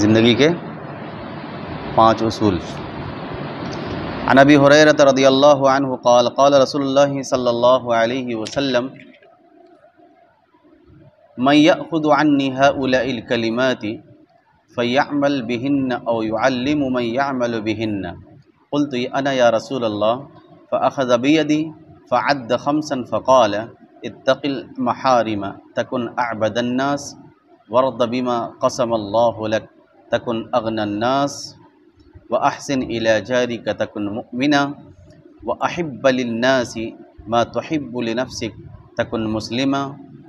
زندگی کے 5 اصول۔ عن ابی ہریرہ رضی اللہ عنہ قال قال رسول اللہ صلی اللہ علیہ وسلم من یأخذ عنی هؤلاء الکلمات فیعمل بہن او یعلم من یعمل بہن قلت انا یا رسول اللہ فأخذ بیدی فعد 5 فقال اتق المحارم تکن اعبد الناس وارض بما قسم اللہ لک تکن اغنى الناس وأحسن إلى جارك تكن مؤمنا وأحب للناس ما تحب لنفسك تكن مسلما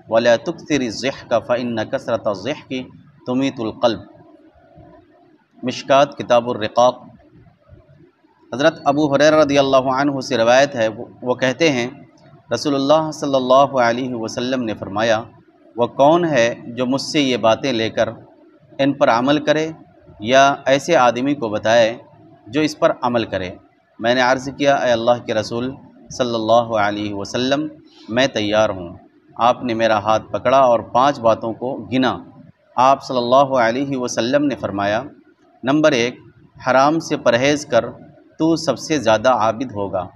ولا تكثر الضحك فإن كثرة الضحك تميت القلب۔ مشکات کتاب الرقاق۔ حضرت ابو ہریرہ رضی اللہ عنہ سے روایت ہے، وہ کہتے ہیں رسول اللہ صلی اللہ علیہ وسلم نے فرمایا، وہ کون ہے جو مجھ سے یہ باتیں لے کر ان پر عمل کرے یا ایسے آدمی کو بتائے جو اس پر عمل کرے؟ میں نے عرض کیا، اے اللہ کے رسول صلی اللہ علیہ وسلم، میں تیار ہوں۔ آپ نے میرا ہاتھ پکڑا اور 5 باتوں کو گنا۔ آپ صلی اللہ علیہ وسلم نے فرمایا، نمبر 1، حرام سے پرہیز کر، تو سب سے زیادہ عابد ہوگا۔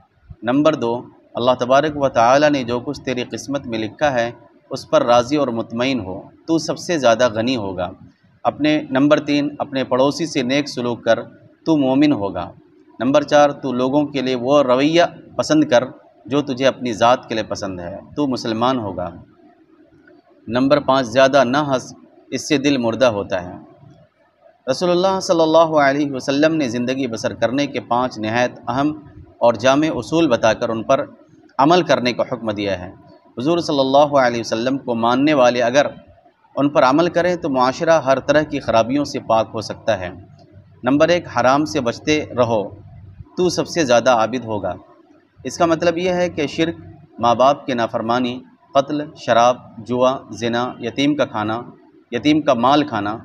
نمبر 2، اللہ تبارک و تعالی نے جو کچھ تیری قسمت میں لکھا ہے اس پر راضی اور مطمئن ہو، تو سب سے زیادہ غنی ہوگا۔ نمبر 3، اپنے پڑوسی سے نیک سلوک کر، تو مومن ہوگا۔ نمبر 4، تو لوگوں کے لیے وہ رویہ پسند کر جو تجھے اپنی ذات کے لیے پسند ہے، تو مسلمان ہوگا۔ نمبر 5، زیادہ نہ ہنس، اس سے دل مردہ ہوتا ہے۔ رسول اللہ صلی اللہ علیہ وسلم نے زندگی بسر کرنے کے 5 نہایت اہم اور جامع اصول بتا کر ان پر عمل کرنے کا حکم دیا ہے۔ حضور صلی اللہ علیہ وسلم کو ماننے والے اگر ان پر عمل کریں تو معاشرہ ہر طرح کی خرابیوں سے پاک ہو سکتا ہے۔ نمبر 1، حرام سے بچتے رہو، تو سب سے زیادہ عابد ہوگا۔ اس کا مطلب یہ ہے کہ شرک، ماں باپ کی نافرمانی، قتل، شراب، جوا، زنا، یتیم کا مال کھانا،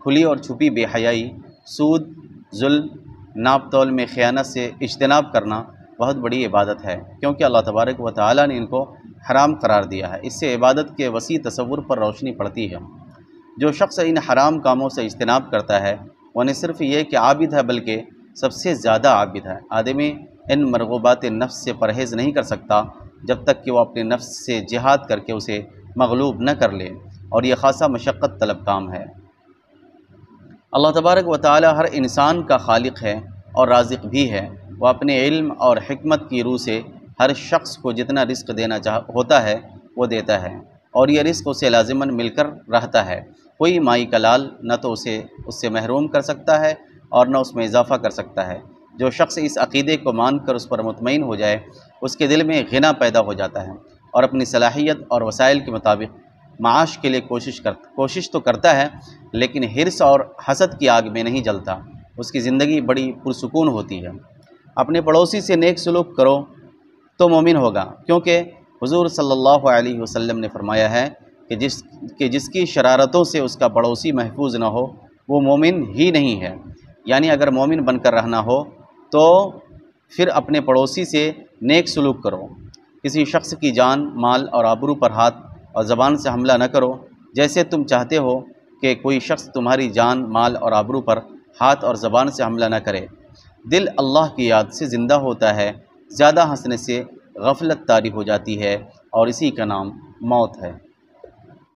کھلی اور چھپی بے حیائی، سود، ظلم، ناپ تول میں خیانت سے اجتناب کرنا بہت بڑی عبادت ہے، کیونکہ اللہ تبارک و تعالی نے ان کو حرام قرار دیا ہے۔ اس سے عبادت کے وسیع تصور پر روشنی پڑتی ہے۔ جو شخص ان حرام کاموں سے اجتناب کرتا ہے وہ نہ صرف یہ کہ عابد ہے بلکہ سب سے زیادہ عابد ہے۔ آدمی ان مرغوبات نفس سے پرہیز نہیں کر سکتا جب تک کہ وہ اپنے نفس سے جہاد کر کے اسے مغلوب نہ کر لے، اور یہ خاصا مشقت طلب کام ہے۔ اللہ تبارک و تعالی ہر انسان کا خالق ہے اور رازق بھی ہے۔ وہ اپنے علم اور حکمت کی روح سے ہر شخص کو جتنا رزق دینا ہوتا ہے وہ دیتا ہے، اور یہ رزق اسے لازماً مل کر رہتا ہے۔ کوئی مائی کا لال نہ تو اس سے محروم کر سکتا ہے اور نہ اس میں اضافہ کر سکتا ہے۔ جو شخص اس عقیدے کو مان کر اس پر مطمئن ہو جائے، اس کے دل میں غنا پیدا ہو جاتا ہے اور اپنی صلاحیت اور وسائل کے مطابق معاش کے لیے کوشش تو کرتا ہے، لیکن حرص اور حسد کی آگ میں نہیں جلتا۔ اس کی زندگی بڑی پرسکون ہوتی ہے۔ اپنے پڑوسی سے نیک سلوک کرو تو مومن ہوگا، کیونکہ حضور صلی اللہ علیہ وسلم نے فرمایا ہے کہ جس کی شرارتوں سے اس کا پڑوسی محفوظ نہ ہو وہ مومن ہی نہیں ہے۔ یعنی اگر مومن بن کر رہنا ہو تو پھر اپنے پڑوسی سے نیک سلوک کرو۔ کسی شخص کی جان، مال اور آبرو پر ہاتھ اور زبان سے حملہ نہ کرو، جیسے تم چاہتے ہو کہ کوئی شخص تمہاری جان، مال اور آبرو پر ہاتھ اور زبان سے حملہ نہ کرے۔ دل اللہ کی یاد سے زندہ ہوتا ہے، زیادہ ہنسنے سے غفلت طاری ہو جاتی ہے، اور اسی کا نام موت ہے۔